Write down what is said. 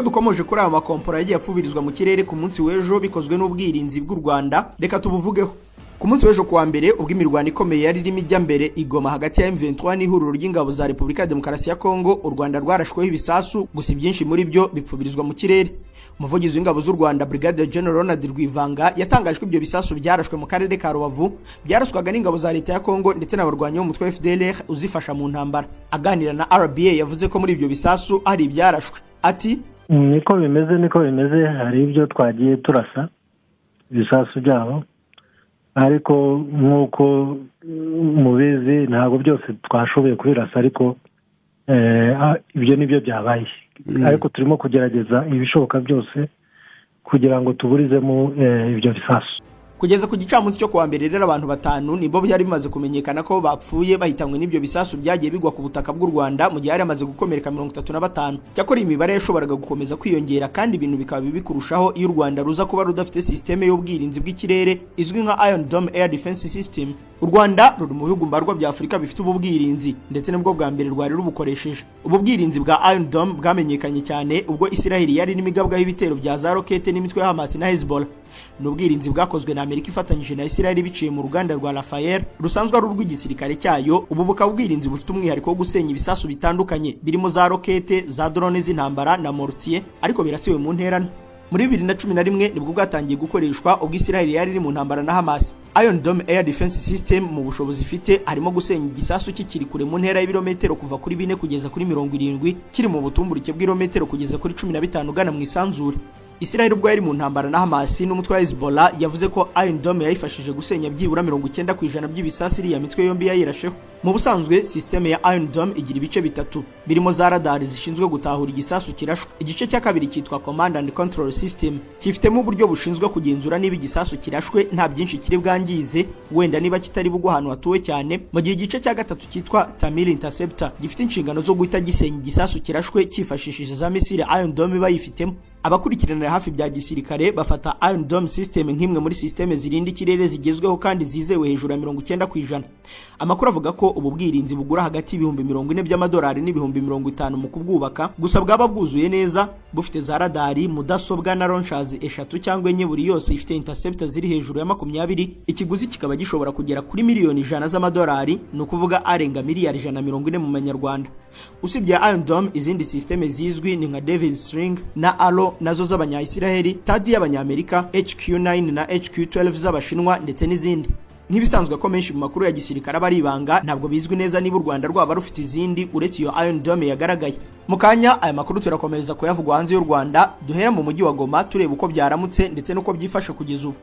dukomeje kuri aya makompora yagiye apfubirizwa mu kirere ku munsi w'ejo bikozwe n'ubwirinzi bw'u Rwanda. Reka tubuvugeho. Ku munsi w'ejo kuwa mbere ubwo imirwano ikomeye yari irimo ijya mbere igoma hagati ya M23 n'ihuriro ry'ingabo za Repubulika ya Demokarasi ya Kongo, u Rwanda rwarashweho ibisasu gusa byinshi muri byo bipfubirizwa mu kirere. Umuvugizi w'ingabo z'u Rwanda Brigadier General Ronald Rwivanga yatangaje ko ibyo bisasu byarashwe mu karere ka Rubavu byaraswaga n'ingabo za leta ya Kongo ndetse n'abarwanyi bo mu mutwe FDLR uzifasha mu ntambara. Aganira na RBA yavuze ko muri ibyo bisasu ari ibyarashwe. Ati niko bimeze hari ibyo twagiye turasa ibisasu byabo, ariko nk'uko mubizi ntabwo byose twashoboye kubirasa, ariko ibyo nibyo byabaye. Ariko turimo kugerageza ibishoboka byose kugira ngo tuburizemo ibyo bisasu. Kugeza ku gicamunsi cyo kuwa mbere rero abantu batanu nibo byari bimaze kumenyekana ko bapfuye bahitanywe n'ibyo bisasu byagiye bigwa ku butaka bw'u Rwanda mu gihe hari amaze gukomereka 35. Cyakora imibare yashoboraga gukomeza kwiyongera kandi ibintu bikaba bikurushaho iyo u Rwanda ruza kuba rudafite systeme y'ubwirinzi bw'ikirere izwi nka Iron Dome Air Defense System. U Rwanda ruri mu bihugu mbarwa bya Afurika bifite ubu bwirinzi ndetse nibwo bwa mbere rwari rubukoresheje. Ubu bwirinzi bwa Iron Dome bwamenyekanye cyane ubwo Israel yari n'imigabwaho ibitero bya za rokete n'imitwe ya Hamas na Hezbollah. N'ubwirinzi bwakozwe na Amerika ifatanyije na Israel biciye mu ruganda rwa Rafael rusanzwe ari urw'igisirikare cyayo. Ubu bukaba ubwirinzi bufite umwihariko wo gusenya ibisasu bitandukanye birimo za rokete, za drone z'intambara na mortier, ariko birasiwe mu nterano. Muri 2011 nibwo bwatangiye gukoreshwa ubwo Israel yari iri mu ntambara na Hamas. Iron Dome Air Defense System mu bushobozi ifite harimo gusenya igisasu kikiri kure mu ntera y'ibirometero kuva kuri 4 kugeza kuri 70, kiri mu butumburuke bw'ibirometero kugeza kuri 15 ugana mu isanzure. Israel ubwo yari mu ntambara na Hamas n'umutwe wa Hezbollah yavuze ko Iron Dome yayifashije gusenya byibura 90% by'ibisasi iriya mitwe yombi yayirasheho. Mu busanzwe systeme ya Iron Dome igira ibice bitatu birimo za radar zishinzwe gutahura igisasu kirashwe. Igice cya kabiri cyitwa Command and Control System kifitemo uburyo bushinzwe kugenzura niba igisasu kirashwe nta byinshi kiri bwangize, wenda niba kitari bugwa ahantu hatuwe cyane. Mu gihe igice cya gatatu cyitwa Tamil Interceptor gifite inshingano zo guhita gisenya igisasu kirashwe cyifashishije za misile Iron Dome bayifitemo. Abakurikiranira hafi bya gisirikare bafata Iron Dome System nk'imwe muri systeme zirinda ikirere zigezweho kandi zizewe hejuru ya 90%. Amakuru avuga ko ubu bwirinzi bugura hagati y'ibihumbi 40 by'amadolari n'ibihumbi 50 mu kubwubaka, gusa bwaba bwuzuye neza bufite za radari, mudasobwa na launchers 3 cyangwa 4 buri yose ifite interceptor ziri hejuru ya 20. Ikiguzi kikaba gishobora kugera kuri miliyoni 100 z'amadolari, no kuvuga arenga miliyari 140 mu manyarwanda. Usibye Iron Dome izindi systeme zizwi ni nka David's Sling na Arrow nazo z'abanya-Israeli, THAAD y'abanyamerika, HQ9 na HQ12 z'abashinwa ndetse n'izindi. Nk'ibisanzwe ko menshi mu makuru ya gisirikare aba ari ibanga, ntabwo bizwi neza niba u Rwanda rwaba rufite izindi uretse iyo Iron Dome yagaragaye. Mu kanya aya makuru turakomereza kuyavugwa hanze y'u Rwanda, duhera mu mujyi wa Goma tureba uko byaramutse ndetse nuko byifashe kugeza ubu.